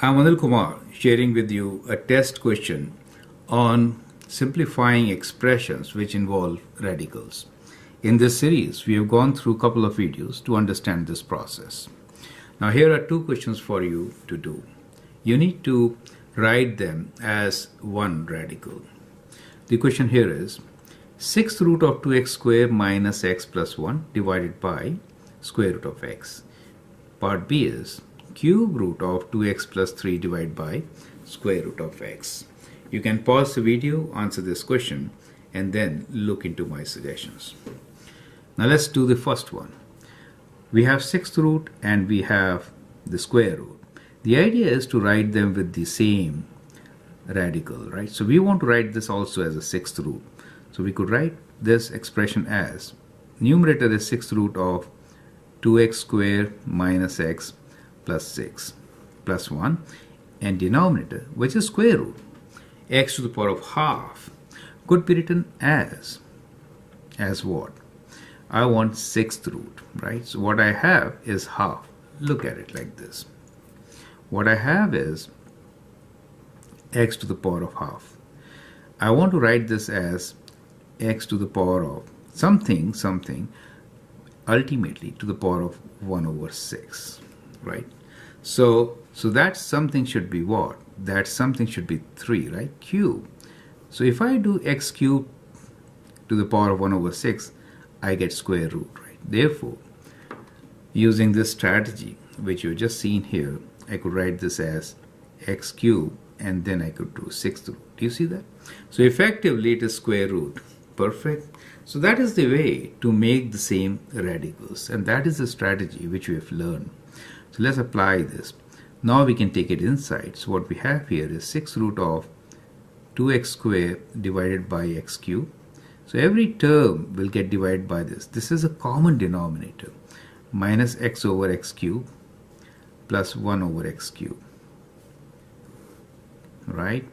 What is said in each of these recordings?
I'm Anil Kumar sharing with you a test question on simplifying expressions which involve radicals. In this series, we have gone through a couple of videos to understand this process. Now, here are two questions for you to do. You need to write them as one radical. The question here is 6th root of 2x squared minus x plus 1 divided by square root of x. Part B is cube root of 2x plus 3 divided by square root of x. You can pause the video, answer this question, and then look into my suggestions. Now let's do the first one. We have 6th root and we have the square root. The idea is to write them with the same radical, right? So we want to write this also as a 6th root. So we could write this expression as numerator is 6th root of 2x squared minus x plus 6 plus 1, and denominator, which is square root, x to the power of half, could be written as what? I want 6th root, right? So what I have is half. Look at it like this. What I have is x to the power of half. I want to write this as x to the power of something, ultimately to the power of 1 over 6, right? So that something should be what? That something should be 3, right? Cube. So if I do x cubed to the power of 1 over 6, I get square root, right? Therefore, using this strategy, which you've just seen here, I could write this as x cubed, and then I could do 6th root. Do you see that? So effectively, it is square root. Perfect. So that is the way to make the same radicals, and that is the strategy which we have learned. So let's apply this. Now we can take it inside. So what we have here is 6th root of 2x squared divided by x cubed. So every term will get divided by this. This is a common denominator. Minus x over x cubed plus 1 over x cubed. Right?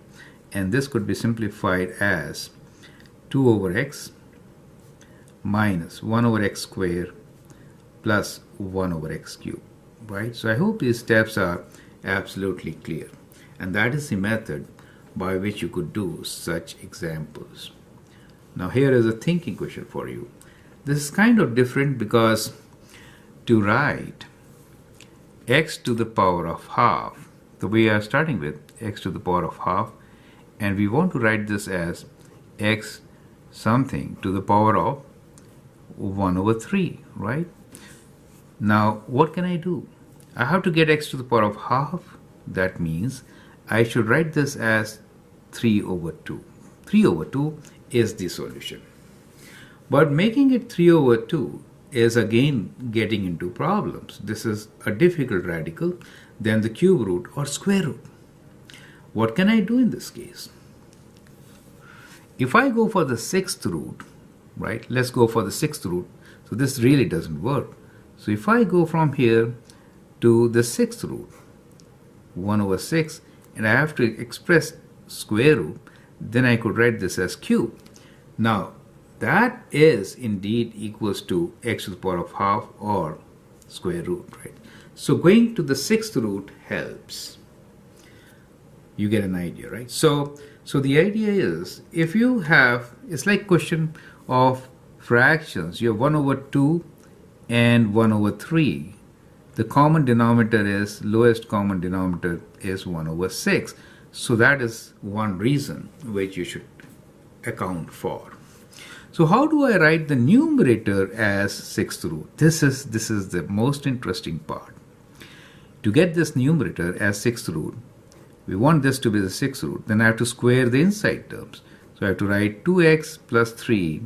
And this could be simplified as 2 over x minus 1 over x squared plus 1 over x cubed. Right? So I hope these steps are absolutely clear. And that is the method by which you could do such examples. Now here is a thinking question for you. This is kind of different because to write x to the power of half, the way we are starting with x to the power of half, and we want to write this as x something to the power of 1 over 3, right? Now what can I do? I have to get x to the power of half. That means I should write this as 3 over 2. 3 over 2 is the solution. But making it 3 over 2 is again getting into problems. This is a difficult radical than the cube root or square root. What can I do in this case? If I go for the 6th root, right? Let's go for the 6th root. So this really doesn't work. So if I go from here to the 6th root, 1 over 6, and I have to express square root, then I could write this as cube. Now, that is indeed equals to x to the power of half or square root, right? So going to the 6th root helps. You get an idea, right? So the idea is, if you have, it's like question of fractions. You have 1 over 2 and 1 over 3. The common denominator is, lowest common denominator is 1 over 6. So that is one reason which you should account for. So how do I write the numerator as 6th root? This is the most interesting part. To get this numerator as 6th root, we want this to be the 6th root. Then I have to square the inside terms. So I have to write 2x plus 3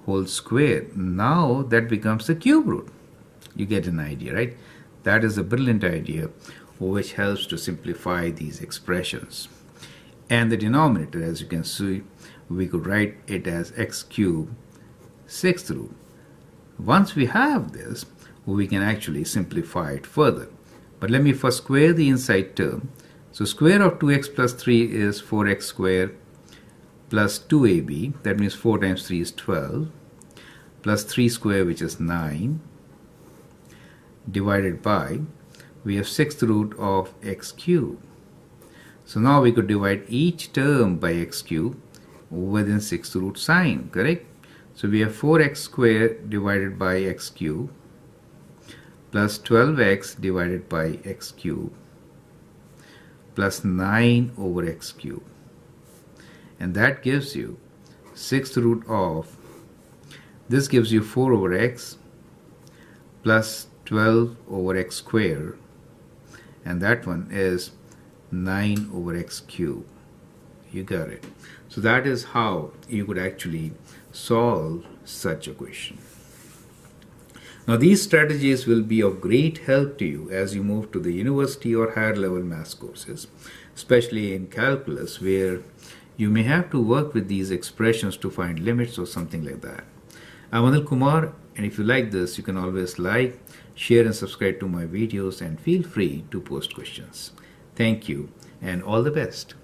whole square. Now that becomes the cube root. You get an idea, right? That is a brilliant idea which helps to simplify these expressions. And the denominator, as you can see, we could write it as x cubed 6th root. Once we have this, we can actually simplify it further. But let me first square the inside term. So square of 2x plus 3 is 4x squared plus 2ab, that means 4 times 3 is 12, plus 3 square, which is 9, divided by, we have 6th root of x cubed. So now we could divide each term by x cube within sixth root sign, correct? So we have 4x squared divided by x cube plus 12x divided by x cube plus 9 over x cube. And that gives you sixth root of, this gives you 4 over x plus 12 over x squared, and that one is 9 over x cube. You got it. So that is how you could actually solve such a question. Now these strategies will be of great help to you as you move to the university or higher level maths courses, especially in calculus, where you may have to work with these expressions to find limits or something like that. I'm Anil Kumar, and if you like this, you can always like, share and subscribe to my videos, and feel free to post questions. Thank you and all the best.